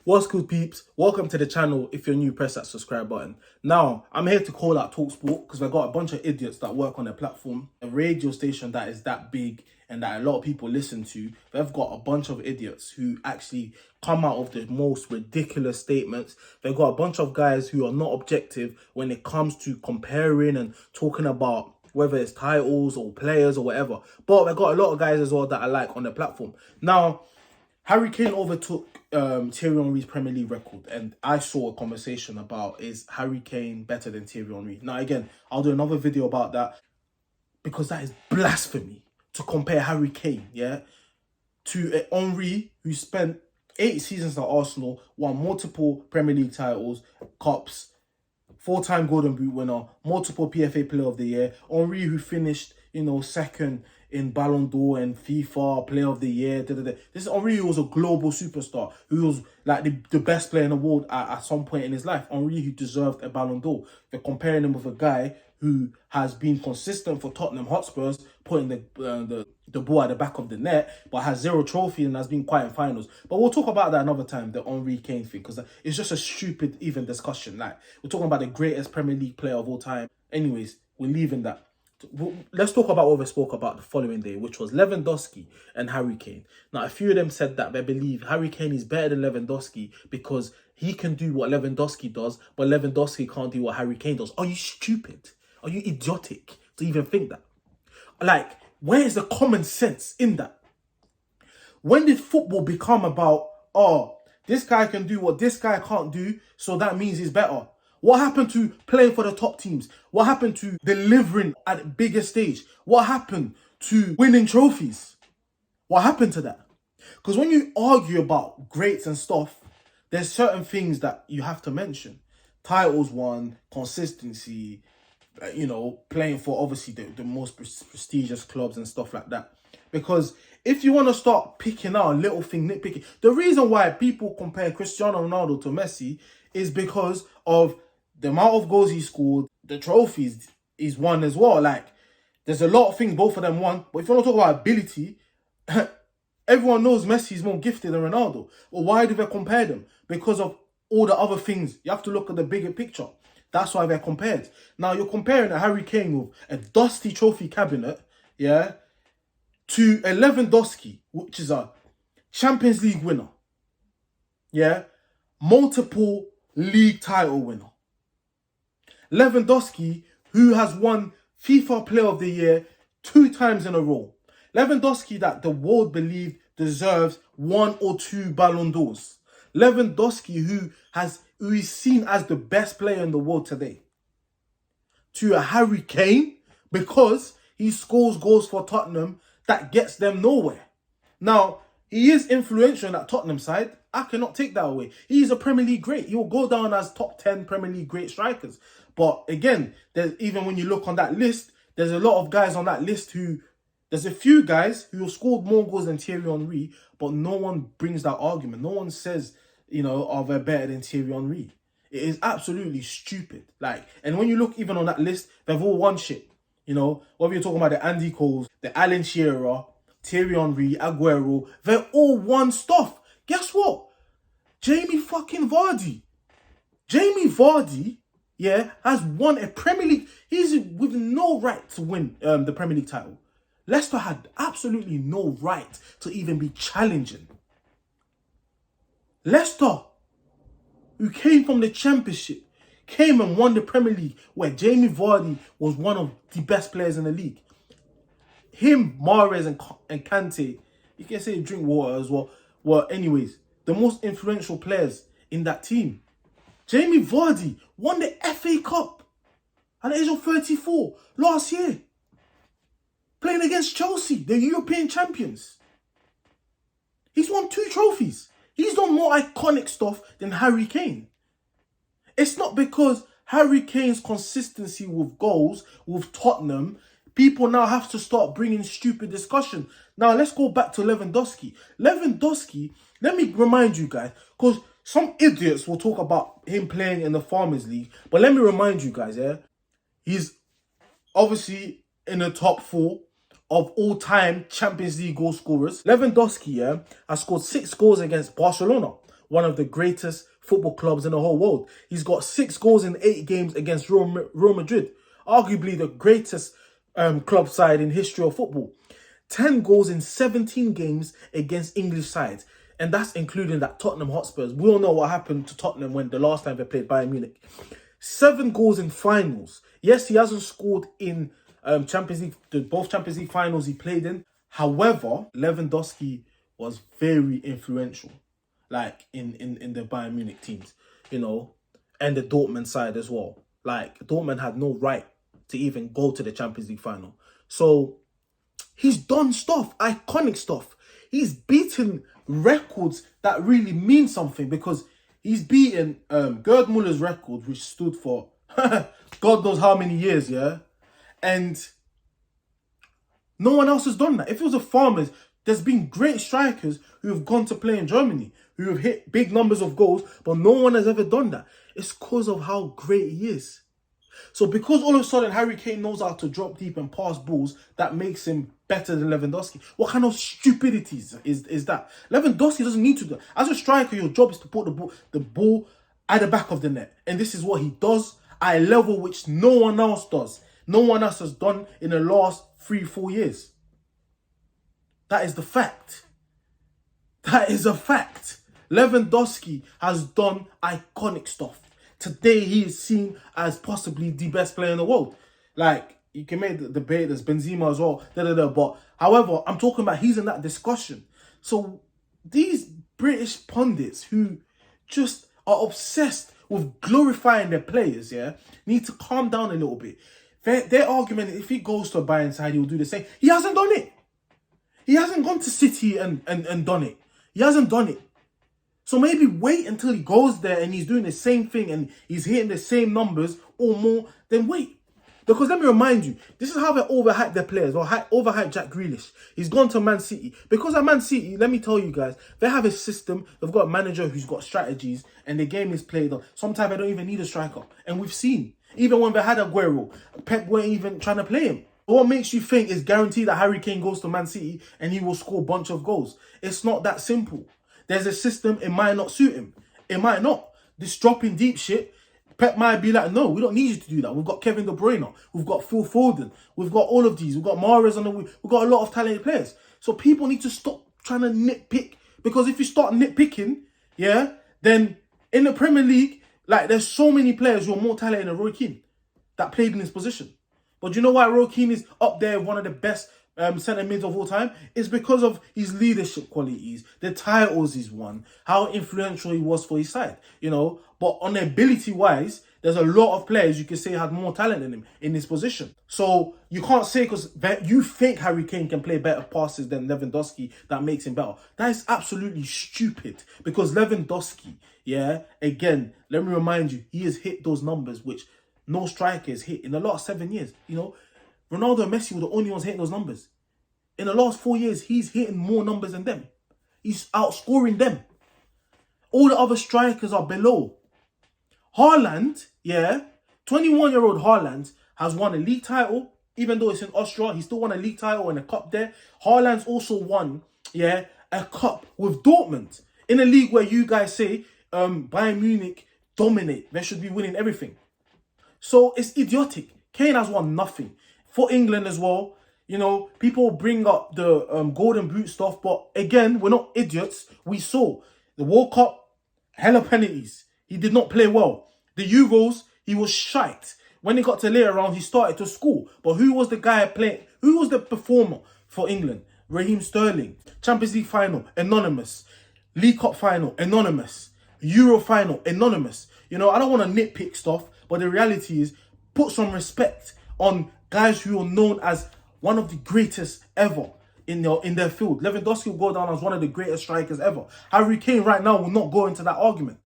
What's good, peeps? Welcome to the channel. If you're new, press that subscribe button. Now, I'm here to call out TalkSport because we've got a bunch of idiots that work on their platform, a radio station that is that big and that a lot of people listen to. They've got a bunch of idiots who actually come out of the most ridiculous statements. They've got a bunch of guys who are not objective when it comes to comparing and talking about whether it's titles or players or whatever. But they've got a lot of guys as well that I like on the platform. Now, Harry Kane overtook Thierry Henry's Premier League record, and I saw a conversation about, is Harry Kane better than Thierry Henry? Now, again, I'll do another video about that because that is blasphemy to compare Harry Kane, to Henry, who spent 8 seasons at Arsenal, won multiple Premier League titles, cups, 4-time Golden Boot winner, multiple PFA Player of the Year. Henry, who finished, second in Ballon d'Or and FIFA Player of the Year. This Henry was a global superstar who was like the best player in the world at some point in his life. Henry, who deserved a Ballon d'Or. They're comparing him with a guy who has been consistent for Tottenham Hotspurs, putting the ball at the back of the net, but has 0 trophy and has been quiet in finals. But we'll talk about that another time, the Henry Kane thing, because it's just a stupid even discussion. Like, we're talking about the greatest Premier League player of all time. Anyways, we're leaving that. Let's talk about what we spoke about the following day, which was Lewandowski and Harry Kane. Now, a few of them said that they believe Harry Kane is better than Lewandowski because he can do what Lewandowski does, but Lewandowski can't do what Harry Kane does. Are you stupid? Are you idiotic to even think that? Like, where is the common sense in that? When did football become about, oh, this guy can do what this guy can't do, so that means he's better? What happened to playing for the top teams? What happened to delivering at a bigger stage? What happened to winning trophies? What happened to that? Because when you argue about greats and stuff, there's certain things that you have to mention. Titles won, consistency, playing for obviously the most prestigious clubs and stuff like that. Because if you want to start picking out a little thing, nitpicking, the reason why people compare Cristiano Ronaldo to Messi is because of the amount of goals he scored, the trophies he's won as well. Like, there's a lot of things both of them won. But if you want to talk about ability, everyone knows Messi's more gifted than Ronaldo. But why do they compare them? Because of all the other things. You have to look at the bigger picture. That's why they're compared. Now, you're comparing a Harry Kane with a dusty trophy cabinet, to a Lewandowski, which is a Champions League winner, multiple league title winner. Lewandowski, who has won FIFA Player of the Year 2 times in a row. Lewandowski that the world believed deserves 1 or 2 Ballon d'Ors. Lewandowski who is seen as the best player in the world today. To a Harry Kane, because he scores goals for Tottenham that gets them nowhere. Now, he is influential in that Tottenham side. I cannot take that away. He's a Premier League great. He will go down as top 10 Premier League great strikers. But again, even when you look on that list, there's a lot of guys on that list there's a few guys who have scored more goals than Thierry Henry, but no one brings that argument. No one says, are they better than Thierry Henry? It is absolutely stupid. Like, and when you look even on that list, they've all won shit. Whether you're talking about the Andy Coles, the Alan Shearer, Thierry Henry, Aguero, they're all won stuff. Guess what? Jamie Vardy, has won a Premier League. He's with no right to win the Premier League title. Leicester had absolutely no right to even be challenging. Leicester, who came from the Championship, came and won the Premier League, where Jamie Vardy was one of the best players in the league. Him, Mahrez and Kante, you can say drink water as well, were anyways the most influential players in that team. Jamie Vardy won the FA Cup at the age of 34 last year, playing against Chelsea, the European champions. He's won 2 trophies. He's done more iconic stuff than Harry Kane. It's not because Harry Kane's consistency with goals with Tottenham, people now have to start bringing stupid discussion. Now, let's go back to Lewandowski. Lewandowski, let me remind you guys, because some idiots will talk about him playing in the Farmers League, but let me remind you guys, he's obviously in the top 4 of all-time Champions League goal scorers. Lewandowski has scored 6 goals against Barcelona, one of the greatest football clubs in the whole world. He's got 6 goals in 8 games against Real Madrid, arguably the greatest club side in history of football. 10 goals in 17 games against English sides. And that's including that Tottenham Hotspurs. We all know what happened to Tottenham when the last time they played Bayern Munich. 7 goals in finals. Yes, he hasn't scored in Champions League, both Champions League finals he played in. However, Lewandowski was very influential, like in the Bayern Munich teams, you know, and the Dortmund side as well. Like, Dortmund had no right to even go to the Champions League final. So he's done stuff, iconic stuff. He's beaten records that really mean something, because he's beaten Gerd Muller's record, which stood for God knows how many years, yeah? And no one else has done that. If it was a Farmers, there's been great strikers who have gone to play in Germany, who have hit big numbers of goals, but no one has ever done that. It's because of how great he is. So because all of a sudden Harry Kane knows how to drop deep and pass balls, that makes him better than Lewandowski. What kind of stupidity is that? Lewandowski doesn't need to do that. As a striker, your job is to put the ball at the back of the net. And this is what he does at a level which no one else does. No one else has done in the last 3-4 years. That is the fact. That is a fact. Lewandowski has done iconic stuff. Today, he is seen as possibly the best player in the world. Like, you can make the debate, there's Benzema as well, but however, I'm talking about he's in that discussion. So, these British pundits who just are obsessed with glorifying their players, yeah, need to calm down a little bit. Their argument, if he goes to a Bayern side, he'll do the same. He hasn't done it. He hasn't gone to City and done it. He hasn't done it. So maybe wait until he goes there and he's doing the same thing and he's hitting the same numbers or more, then wait. Because let me remind you, this is how they overhype their players, or overhype Jack Grealish. He's gone to Man City. Because at Man City, let me tell you guys, they have a system, they've got a manager who's got strategies, and the game is played on. Sometimes they don't even need a striker. And we've seen, even when they had Aguero, Pep weren't even trying to play him. What makes you think it's guaranteed that Harry Kane goes to Man City and he will score a bunch of goals? It's not that simple. There's a system, it might not suit him. It might not. This dropping deep shit, Pep might be like, no, we don't need you to do that. We've got Kevin De Bruyne. We've got Phil Foden. We've got all of these. We've got Mahrez on the wing. We've got a lot of talented players. So people need to stop trying to nitpick. Because if you start nitpicking, yeah, then in the Premier League, like, there's so many players who are more talented than Roy Keane that played in this position. But you know why Roy Keane is up there, one of the best centre mids of all time? It's because of his leadership qualities, the titles he's won, how influential he was for his side, you know. But on ability wise, there's a lot of players you can say had more talent than him in this position. So you can't say because you think Harry Kane can play better passes than Lewandowski that makes him better. That is absolutely stupid, because Lewandowski, yeah, again, let me remind you, he has hit those numbers which no striker has hit in the last 7 years. You know, Ronaldo and Messi were the only ones hitting those numbers. In the last 4 years, he's hitting more numbers than them. He's outscoring them. All the other strikers are below. Haaland, yeah, 21-year-old Haaland has won a league title. Even though it's in Austria, he still won a league title and a cup there. Haaland's also won, yeah, a cup with Dortmund. In a league where you guys say Bayern Munich dominate. They should be winning everything. So it's idiotic. Kane has won nothing. For England as well, you know, people bring up the golden boot stuff. But again, we're not idiots. We saw the World Cup, hella penalties. He did not play well. The Euros, he was shite. When he got to later round, he started to score. But who was the guy playing? Who was the performer for England? Raheem Sterling. Champions League final, anonymous. League Cup final, anonymous. Euro final, anonymous. You know, I don't want to nitpick stuff, but the reality is, put some respect on guys who are known as one of the greatest ever in their field. Lewandowski will go down as one of the greatest strikers ever. Harry Kane right now will not go into that argument.